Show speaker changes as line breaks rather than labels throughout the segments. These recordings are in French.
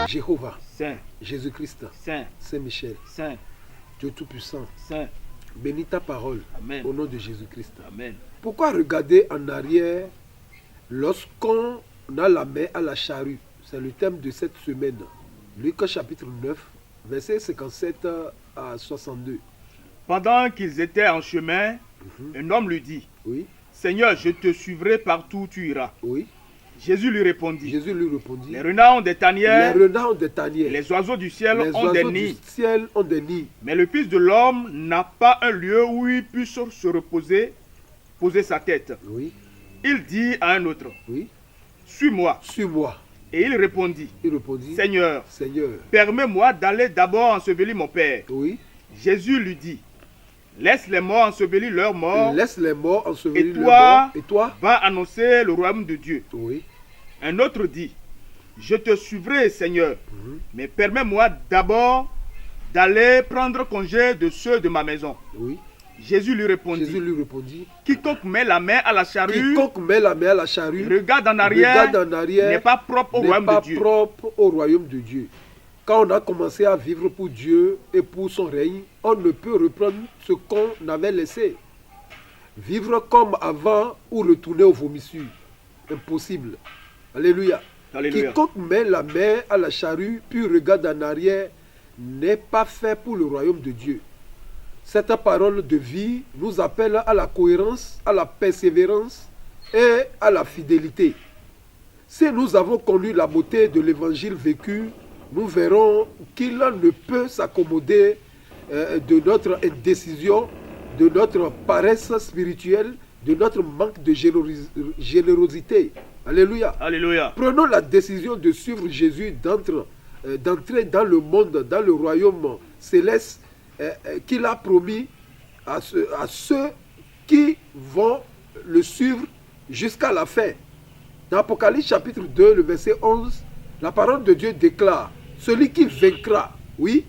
Jéhovah,
Saint,
Jésus-Christ,
Saint,
Saint-Michel,
Saint,
Dieu Tout-Puissant,
Saint.
bénis ta parole.
Amen.
Au nom de Jésus-Christ.
Amen.
Pourquoi regarder en arrière lorsqu'on a la main à la charrue? C'est le thème de cette semaine. Luc chapitre 9, versets 57 à 62.
Pendant qu'ils étaient en chemin, un homme lui dit,
Oui,
Seigneur, je te suivrai partout où tu iras.
oui.
Jésus lui répondit,
Jésus lui répondit.
les renards ont des tanières,
Les renards ont des tanières.
et les oiseaux du ciel
Les
ont des
oiseaux du
nids.
ciel ont des nids.
Mais le Fils de l'homme n'a pas un lieu où il puisse se reposer, poser sa tête.
Oui,
Il dit à un autre,
oui.
suis-moi.
Suis-moi.
Et il répondit,
Il répondit.
Seigneur,
Seigneur.
permets-moi d'aller d'abord ensevelir mon Père.
Oui.
Jésus lui dit, laisse les morts ensevelir leurs morts,
Laisse les morts ensevelir
Et
leurs
toi?
morts. Et toi?
va annoncer le royaume de Dieu.
Oui.
Un autre dit, je te suivrai, Seigneur, mais permets-moi d'abord d'aller prendre congé de ceux de ma maison.
Oui.
Jésus lui répondit,
Jésus lui répondit.
quiconque met la main à la charrue,
Quiconque met la main à la charrue,
regarde en arrière,
regarde en arrière,
n'est pas propre au
n'est
royaume
pas
de Dieu.
propre au royaume de Dieu. Quand on a commencé à vivre pour Dieu et pour son règne, on ne peut reprendre ce qu'on avait laissé. Vivre comme avant ou retourner aux vomissures. Impossible. Alléluia.
Alléluia.
Quiconque met la main à la charrue puis regarde en arrière n'est pas fait pour le royaume de Dieu. Cette parole de vie nous appelle à la cohérence, à la persévérance et à la fidélité. Si nous avons connu la beauté de l'évangile vécu, nous verrons qu'il ne peut s'accommoder de notre indécision, de notre paresse spirituelle, de notre manque de générosité. Alléluia.
Alléluia.
Prenons la décision de suivre Jésus, d'entrer dans le monde, dans le royaume céleste qu'il a promis à ceux qui vont le suivre jusqu'à la fin. Dans Apocalypse chapitre 2, le verset 11, la parole de Dieu déclare, celui qui vaincra, oui,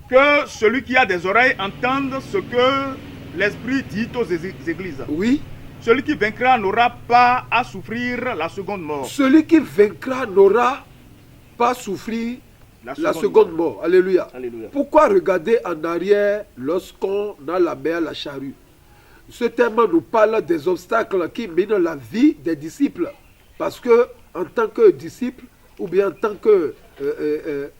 Que celui qui a des oreilles entende ce que l'Esprit dit aux églises.
oui,
Celui qui vaincra n'aura pas à souffrir la seconde mort.
celui qui vaincra n'aura pas souffrir la seconde mort. Alléluia.
Alléluia.
Pourquoi regarder en arrière lorsqu'on a la main à la charrue? Ce thème nous parle des obstacles qui minent la vie des disciples. Parce que en tant que disciple, ou bien en tant que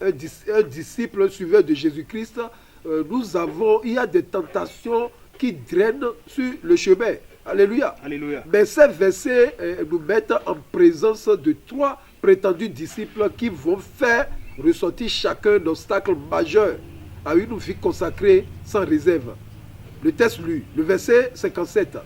un disciple suiveur de Jésus-Christ, il y a des tentations qui drainent sur le chemin. Alléluia.
Alléluia.
Mais ces versets nous mettent en présence de trois prétendus disciples qui vont faire ressortir chacun d'obstacles majeurs à une vie consacrée sans réserve. Le texte lu, le verset 57.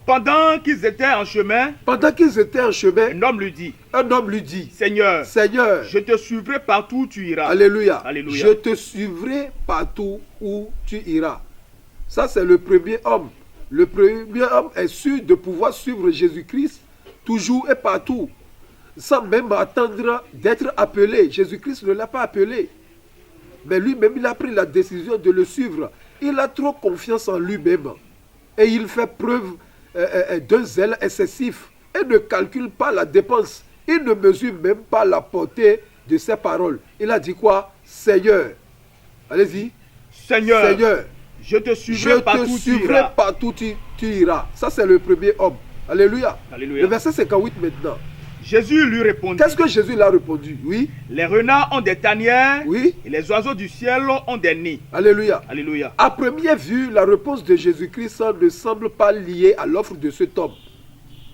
Pendant qu'ils étaient en chemin,
Pendant qu'ils étaient en chemin,
un homme lui dit,
un homme lui dit,
Seigneur,
Seigneur,
je te suivrai partout où tu iras.
Alléluia,
Alléluia.
je te suivrai partout où tu iras. Ça, c'est le premier homme. Le premier homme est sûr de pouvoir suivre Jésus-Christ toujours et partout, sans même attendre d'être appelé. Jésus-Christ ne l'a pas appelé. Mais lui-même, il a pris la décision de le suivre. Il a trop confiance en lui-même. Et il fait preuve d'un zèle excessif. Et ne calcule pas la dépense. Il ne mesure même pas la portée de ses paroles. Il a dit quoi? Seigneur. Allez-y.
Seigneur,
Seigneur,
je te suivrai partout où tu iras.
partout tu iras. Ça, c'est le premier homme. Alléluia.
Alléluia.
Le verset 58 maintenant.
Jésus lui répondit,
Qu'est-ce que Jésus lui a répondu? Oui,
les renards ont des tanières,
oui.
et les oiseaux du ciel ont des nids.
Alléluia.
Alléluia.
À première vue, la réponse de Jésus-Christ ne semble pas liée à l'offre de cet homme.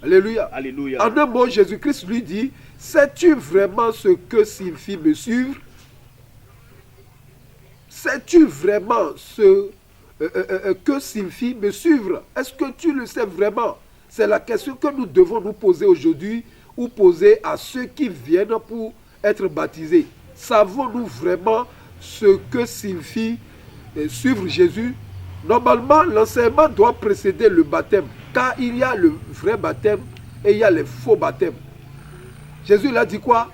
Alléluia.
Alléluia.
En un mot, Jésus-Christ lui dit, sais-tu vraiment ce que signifie me suivre? Sais-tu vraiment ce que signifie me suivre? Est-ce que tu le sais vraiment? C'est la question que nous devons nous poser aujourd'hui ou poser à ceux qui viennent pour être baptisés. Savons-nous vraiment ce que signifie suivre Jésus? Normalement, l'enseignement doit précéder le baptême, car il y a le vrai baptême et il y a les faux baptêmes. Jésus l'a dit quoi?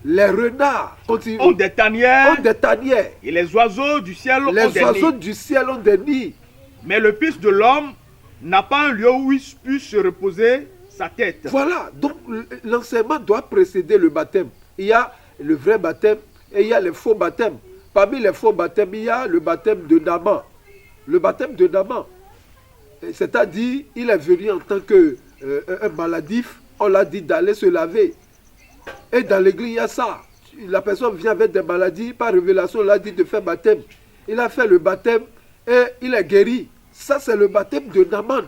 Les renards
ont des tanières.
ont des tanières.
Et les oiseaux du ciel ont des
Les oiseaux
nids.
du ciel ont des nids.
Mais le Fils de l'homme n'a pas un lieu où il puisse se reposer sa tête.
Voilà, donc l'enseignement doit précéder le baptême. Il y a le vrai baptême et il y a les faux baptêmes. Parmi les faux baptêmes, il y a le baptême de Naaman. Le baptême de Naaman, c'est-à-dire, il est venu en tant que un maladif, on l'a dit d'aller se laver. Et dans l'église, il y a ça. La personne vient avec des maladies, par révélation, on l'a dit de faire baptême. Il a fait le baptême et il est guéri. Ça, c'est le baptême de Naaman.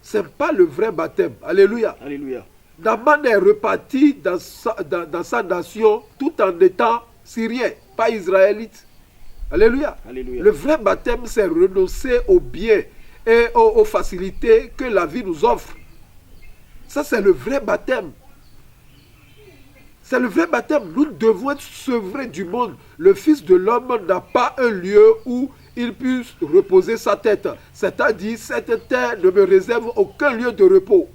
Ce n'est pas le vrai baptême. Alléluia.
Alléluia.
Naaman est reparti dans sa nation tout en étant syrien, pas israélite. Alléluia.
Alléluia.
Le vrai baptême, c'est renoncer aux biens et aux facilités que la vie nous offre. Ça, c'est le vrai baptême. C'est le vrai baptême. Nous devons être sevrés du monde. Le Fils de l'homme n'a pas un lieu où il puisse reposer sa tête. C'est-à-dire, cette terre ne me réserve aucun lieu de repos.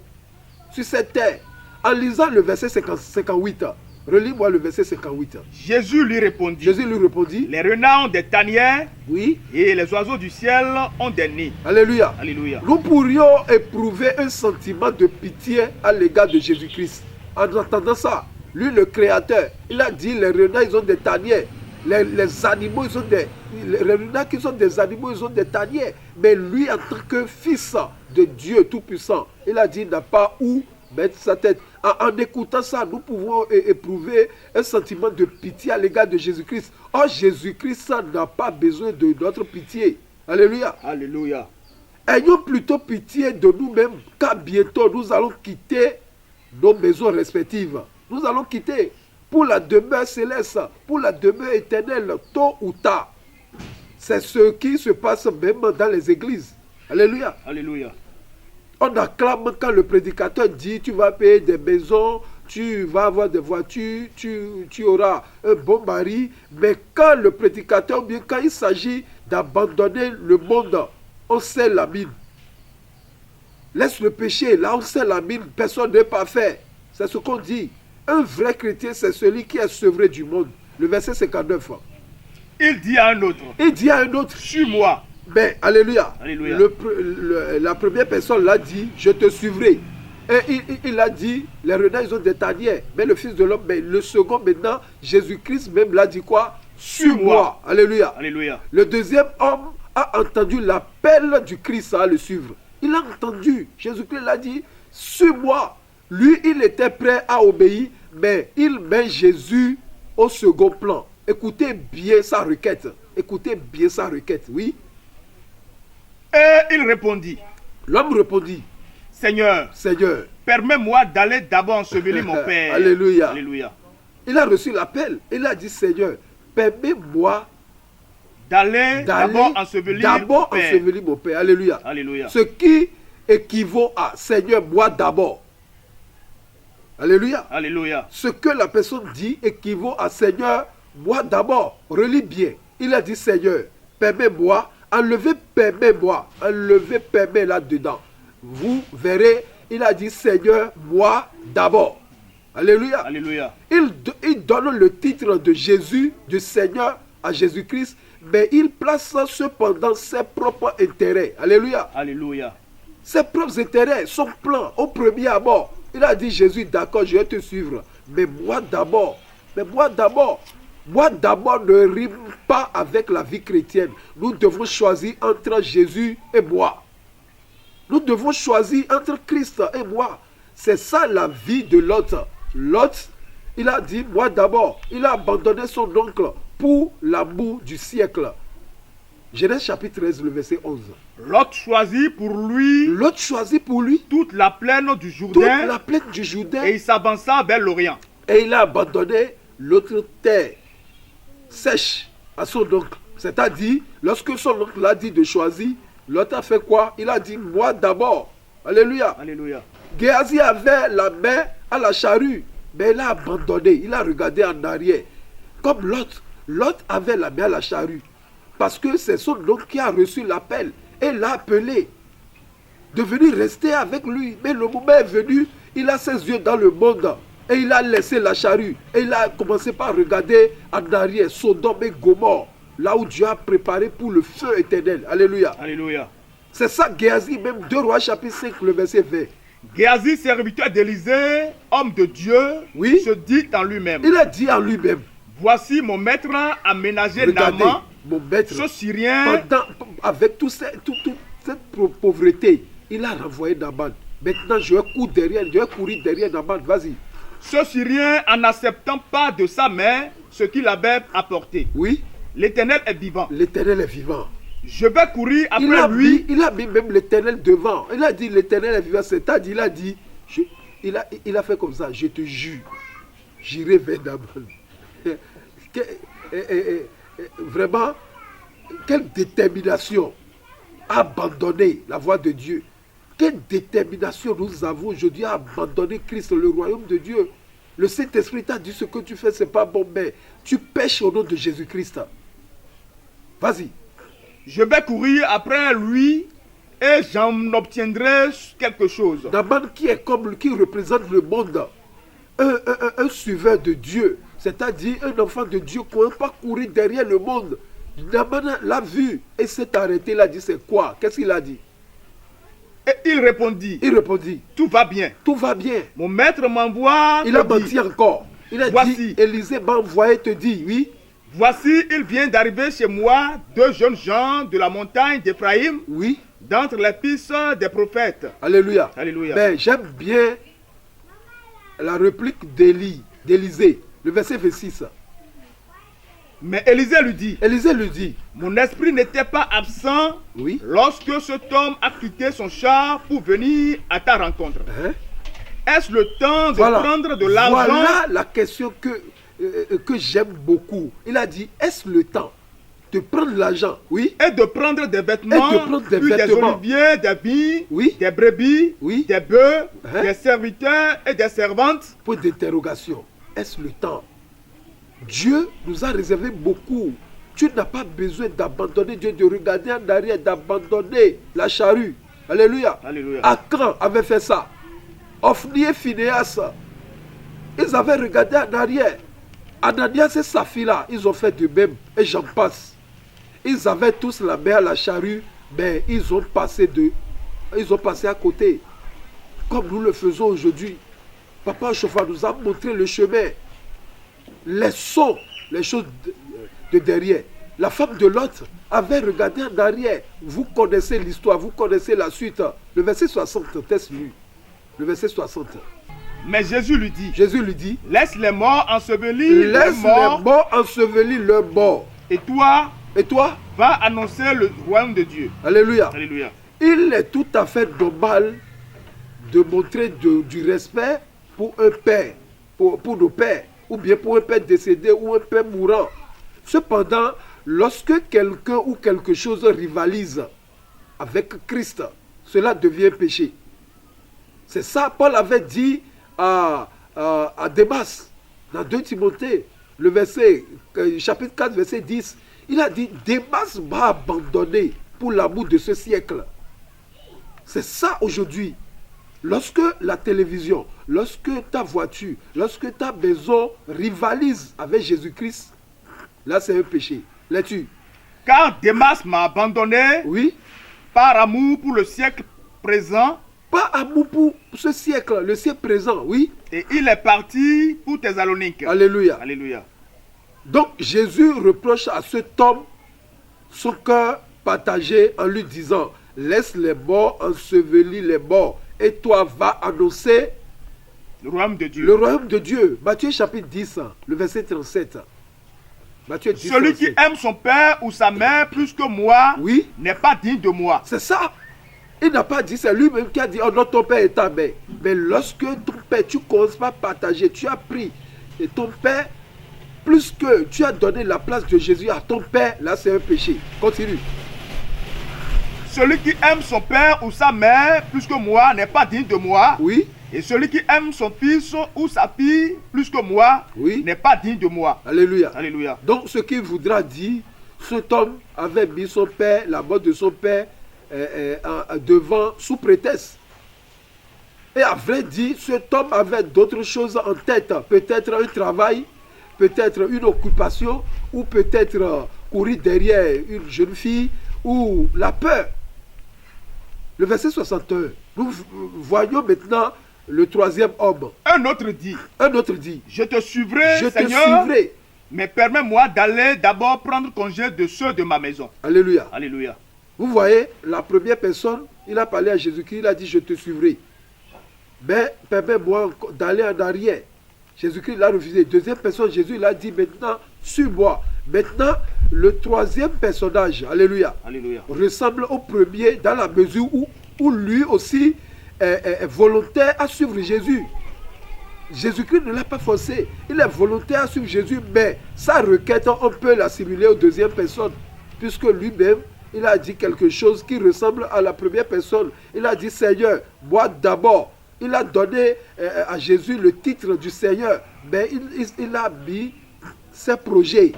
Sur cette terre, en lisant le verset 58, relis-moi le verset 58.
Jésus lui répondit.
Jésus lui répondit,
Les renards ont des tanières
oui,
et les oiseaux du ciel ont des nids.
alléluia.
Alléluia.
Nous pourrions éprouver un sentiment de pitié à l'égard de Jésus-Christ. En entendant ça, lui le Créateur, il a dit, les renards, ils ont des tanières. Les animaux, ils ont des... Les renards qui sont des animaux, ils ont des tanières. Mais lui, en tant que fils de Dieu Tout-Puissant, il a dit, il n'a pas où mettre sa tête. En écoutant ça, nous pouvons éprouver un sentiment de pitié à l'égard de Jésus-Christ. Or, Jésus-Christ n'a pas besoin de notre pitié. Alléluia.
Alléluia.
Ayons plutôt pitié de nous-mêmes, car bientôt nous allons quitter nos maisons respectives. Nous allons quitter pour la demeure céleste, pour la demeure éternelle, tôt ou tard. C'est ce qui se passe même dans les églises. Alléluia.
Alléluia.
On acclame quand le prédicateur dit tu vas payer des maisons, tu vas avoir des voitures, tu auras un bon mari. Mais quand le prédicateur, ou bien quand il s'agit d'abandonner le monde, on scelle la mine. Laisse le péché, là on scelle la mine, personne n'est parfait. C'est ce qu'on dit. Un vrai chrétien, c'est celui qui est sevré du monde. Le verset 59.
Il dit à un autre,
Il dit à un autre,
suis-moi.
mais alléluia,
Alléluia.
La première personne l'a dit, je te suivrai. Et il a dit, les renards, ils ont des tanières. Mais le Fils de l'homme, mais le second maintenant, Jésus-Christ même l'a dit quoi? Suis-moi. Alléluia.
Alléluia.
Le deuxième homme a entendu l'appel du Christ à le suivre. Il a entendu. Jésus-Christ l'a dit, suis-moi. Lui, il était prêt à obéir, mais il met Jésus au second plan. Écoutez bien sa requête. Écoutez bien sa requête, oui.
Et il répondit,
L'homme répondit,
Seigneur,
Seigneur,
permets-moi d'aller d'abord ensevelir mon Père.
Alléluia.
Alléluia.
il a reçu l'appel. Il a dit, Seigneur, permets-moi
D'aller d'abord ensevelir mon Père.
ensevelir mon Père. Alléluia.
Alléluia.
Ce qui équivaut à Seigneur, moi d'abord. Alléluia.
Alléluia.
Ce que la personne dit équivaut à Seigneur, moi d'abord. Relis bien. Il a dit, Seigneur, permets-moi. Enlevez, permets-moi. Enlevez, permets là-dedans. Vous verrez, il a dit, Seigneur, moi d'abord. Alléluia.
Alléluia.
Il donne le titre de Jésus, du Seigneur à Jésus-Christ, mais il place cependant ses propres intérêts. Alléluia.
Alléluia.
Ses propres intérêts, son plan, au premier abord. Il a dit, Jésus, d'accord, je vais te suivre. Mais moi d'abord. Mais moi d'abord. Moi d'abord ne rime pas avec la vie chrétienne. Nous devons choisir entre Jésus et moi. Nous devons choisir entre Christ et moi. C'est ça la vie de Lot. Lot, il a dit, moi d'abord. Il a abandonné son oncle pour l'amour du siècle. Genèse chapitre 13, le verset 11.
Lot choisit pour lui
Lot choisit pour lui
toute la plaine du
toute
Jourdain
la plaine du Jourdain
et il s'avança vers l'Orient.
et il a abandonné l'autre terre sèche à son oncle. C'est-à-dire, lorsque son oncle a dit de choisir, l'autre a fait quoi? Il a dit, moi d'abord. Alléluia.
Alléluia.
Géasi avait la main à la charrue, mais il a abandonné, il a regardé en arrière. Comme Lot, Lot avait la main à la charrue, parce que c'est son oncle qui a reçu l'appel et l'a appelé de venir rester avec lui. Mais le moment est venu, il a ses yeux dans le monde. Et il a laissé la charrue. Et il a commencé par regarder en arrière Sodome et Gomorrhe, là où Dieu a préparé pour le feu éternel. Alléluia.
Alléluia.
C'est ça Géasi, même 2 Rois chapitre 5, le verset 20.
Géasi, serviteur d'Élisée, homme de Dieu,
Oui.
se dit en lui-même.
Il a dit en lui-même,
Voici mon maître a ménagé
regardez,
Naaman,
mon maître,
ce Syrien,
avec toute cette pauvreté, il a renvoyé Naaman. Maintenant, je vais courir derrière Naaman, vas-y.
ce Syrien en n'acceptant pas de sa main ce qu'il avait apporté.
Oui,
L'Éternel est vivant.
l'Éternel est vivant.
Je vais courir
Il a
après lui.
il a mis même l'Éternel devant. Il a dit l'Éternel est vivant, c'est-à-dire il a dit, il a fait comme ça, je te jure, j'irai vers Naaman. Vraiment, quelle détermination à abandonner la voie de Dieu. Quelle détermination nous avons aujourd'hui à abandonner Christ, le royaume de Dieu. Le Saint-Esprit t'a dit ce que tu fais, c'est pas bon, mais tu pêches au nom de Jésus-Christ. Vas-y.
Je vais courir après lui et j'en obtiendrai quelque chose.
Naaman qui représente le monde, un suiveur de Dieu, c'est-à-dire un enfant de Dieu qui ne peut pas courir derrière le monde. Naaman l'a vu et s'est arrêté, il a dit c'est quoi? Qu'est-ce qu'il a dit?
Et il répondit,
Il répondit,
tout va bien.
tout va bien.
Mon maître m'envoie.
Il a
te dit,
menti encore. Il a
Voici.
dit, Élisée m'a envoyé te dire, oui,
Voici, il vient d'arriver chez moi 2 jeunes gens de la montagne d'Éphraïm,
oui,
d'entre les fils des prophètes.
alléluia.
Alléluia.
Mais j'aime bien la réplique d'Élisée, le verset 26.
Mais Élisée lui dit,
Élisée lui dit,
mon esprit n'était pas absent
oui,
lorsque cet homme a quitté son char pour venir à ta rencontre.
hein?
Est-ce le temps de
Voilà.
prendre de l'argent?
Voilà la question que j'aime beaucoup. Il a dit, est-ce le temps de prendre l'argent? Oui,
Et de prendre des vêtements,
Et de prendre des
puis
vêtements.
des oliviers, des vignes,
Oui.
des brebis,
Oui.
des bœufs,
Hein?
des serviteurs et des servantes.
point d'interrogation. Est-ce le temps? Dieu nous a réservé beaucoup. Tu n'as pas besoin d'abandonner Dieu, de regarder en arrière, d'abandonner la charrue. Alléluia.
Alléluia.
Achan avait fait ça. Ophni et Phinehas, ils avaient regardé en arrière. Ananias et Saphira, ils ont fait de même. Et j'en passe. Ils avaient tous la main à la charrue, mais ils ont passé à côté. Comme nous le faisons aujourd'hui. Papa Chauffard nous a montré le chemin. Laissons les choses de derrière. La femme de Lot avait regardé en arrière. Vous connaissez l'histoire, vous connaissez la suite. Le verset 60, test lu. Le verset 60.
Mais Jésus lui dit,
Jésus lui dit,
laisse les morts ensevelir leurs
laisse
morts,
les morts ensevelir leurs morts.
et toi,
Et toi,
va annoncer le royaume de Dieu.
alléluia.
Alléluia.
Il est tout à fait normal de montrer du respect pour un père, pour nos pères, ou bien pour un père décédé ou un père mourant. Cependant, lorsque quelqu'un ou quelque chose rivalise avec Christ, cela devient péché. C'est ça, Paul avait dit à Démas, dans 2 Timothée, le verset, chapitre 4, verset 10. Il a dit, Démas m'a abandonné pour l'amour de ce siècle. C'est ça aujourd'hui. Lorsque la télévision, lorsque ta voiture, lorsque ta maison rivalise avec Jésus-Christ, là c'est un péché. L'as-tu?
Car Démas m'a abandonné
Oui.
par amour pour le siècle présent,
Pas amour pour ce siècle, le siècle présent, oui.
et il est parti pour Thessalonique.
Alléluia.
Alléluia.
Donc Jésus reproche à cet homme son cœur partagé en lui disant, laisse les morts ensevelir les morts, et toi va annoncer
Le royaume de Dieu.
le royaume de Dieu. Matthieu chapitre 10, le verset 37. Matthieu 10,
Celui qui
37.
aime son père ou sa mère plus que moi
Oui,
n'est pas digne de moi.
c'est ça. Il n'a pas dit, c'est lui-même qui a dit, oh non, ton père est ta mère. Mais lorsque ton père, tu ne commences pas à partager, tu as pris et ton père, plus que tu as donné la place de Jésus à ton père, là c'est un péché. Continue.
Celui qui aime son père ou sa mère plus que moi n'est pas digne de moi.
Oui,
Et celui qui aime son fils ou sa fille plus que moi
Oui.
n'est pas digne de moi.
alléluia.
Alléluia.
Donc ce qu'il voudra dire, cet homme avait mis son père, la mort de son père, devant, sous prétexte. Et à vrai dire, cet homme avait d'autres choses en tête. Peut-être un travail, peut-être une occupation, ou peut-être courir derrière une jeune fille, ou la peur. Le verset 61. Nous voyons maintenant le troisième homme.
Un autre dit, je te suivrai,
je te
Seigneur,
suivrai.
mais permets-moi d'aller d'abord prendre congé de ceux de ma maison.
Alléluia.
Alléluia.
Vous voyez, la première personne, il a parlé à Jésus-Christ, il a dit, je te suivrai. Mais permets-moi d'aller en arrière. Jésus-Christ l'a refusé. Deuxième personne, Jésus il a dit, maintenant, suis-moi. Maintenant, le troisième personnage, alléluia,
Alléluia.
ressemble au premier dans la mesure où lui aussi est volontaire à suivre Jésus. Jésus-Christ ne l'a pas forcé. Il est volontaire à suivre Jésus, mais sa requête, on peut l'assimiler aux deuxième personne, puisque lui-même, il a dit quelque chose qui ressemble à la première personne. Il a dit, Seigneur, moi d'abord. Il a donné à Jésus le titre du Seigneur, mais il a mis ses projets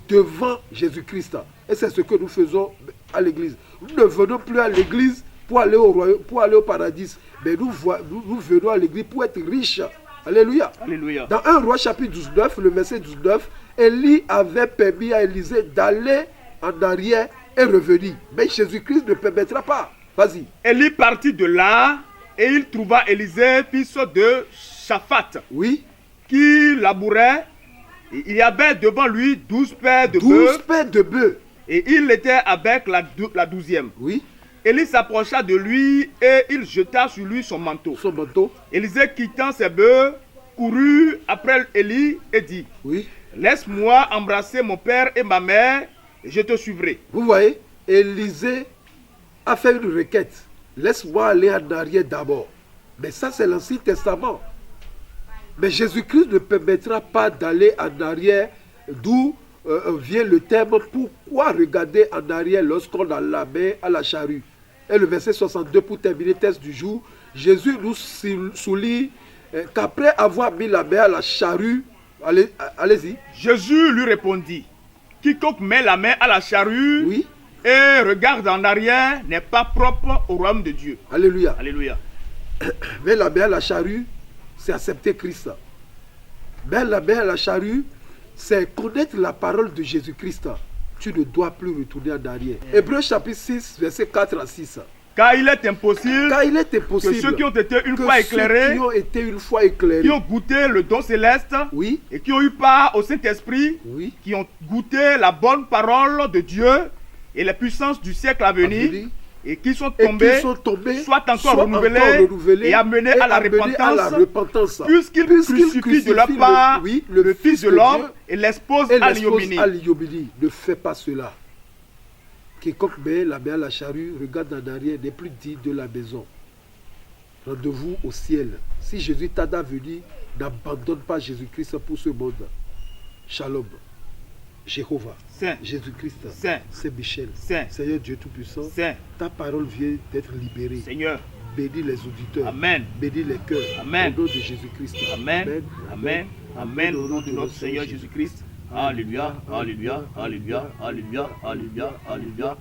devant Jésus-Christ. Et c'est ce que nous faisons à l'église. Nous ne venons plus à l'église pour aller au royaume, pour aller au paradis, mais nous venons à l'église pour être riches. Alléluia.
Alléluia.
Dans 1 Roi chapitre 19, le verset 19, Élie avait permis à Élisée d'aller en arrière et revenir. Mais Jésus-Christ ne permettra pas. Vas-y.
Élie partit de là et il trouva Élisée, fils de Shaphat,
Oui.
qui labourait. Et il y avait devant lui 12 paires de
12
bœufs
paires de bœufs.
et il était avec la 12e.
Oui.
Élie s'approcha de lui et il jeta sur lui son manteau.
Son manteau.
Élisée, quittant ses bœufs, courut après Élie et dit,
Oui.
laisse-moi embrasser mon père et ma mère et je te suivrai.
Vous voyez, Élisée a fait une requête. Laisse-moi aller en arrière d'abord. Mais ça, c'est l'Ancien Testament. Mais Jésus-Christ ne permettra pas d'aller en arrière, d'où vient le terme « Pourquoi regarder en arrière lorsqu'on a la main à la charrue ?» Et le verset 62, pour terminer le test du jour, Jésus nous souligne qu'après avoir mis la main à la charrue, allez-y.
Jésus lui répondit, quiconque met la main à la charrue
Oui.
et regarde en arrière n'est pas propre au royaume de Dieu.
Alléluia.
Alléluia.
Mais la main à la charrue, c'est accepter Christ. Mais la main à la charrue, c'est connaître la parole de Jésus-Christ. Tu ne dois plus retourner en arrière. Hébreux chapitre 6, verset 4 à 6.
Car il est impossible
Car il est impossible
que ceux qui ont été une
que
fois
ceux
éclairés,
qui ont été une fois éclairés,
qui ont goûté le don céleste
oui,
et qui ont eu part au Saint-Esprit,
oui,
qui ont goûté la bonne parole de Dieu et les puissances du siècle à venir, et qui sont tombés, soient encore renouvelés et amenés à la repentance, puisqu'ils crucifient de leur part le Fils de l'homme et l'exposent à l'ignominie.
Ne fais pas cela. Quiconque met la main à la charrue, regarde en arrière, n'est plus digne de la maison. Rendez-vous au ciel. Si Jésus tarde à venir, n'abandonne pas Jésus-Christ pour ce monde. Shalom. Jéhovah,
Saint,
Jésus-Christ,
Saint,
Saint-Michel,
Saint,
Seigneur Dieu Tout-Puissant,
Saint,
ta parole vient d'être libérée.
Seigneur,
bénis les auditeurs,
Amen,
bénis les cœurs,
Amen,
au nom de Jésus-Christ.
Amen, Amen, Amen, au nom de notre Seigneur Jésus-Christ. Alléluia, Alléluia, Alléluia, Alléluia, Alléluia, Alléluia.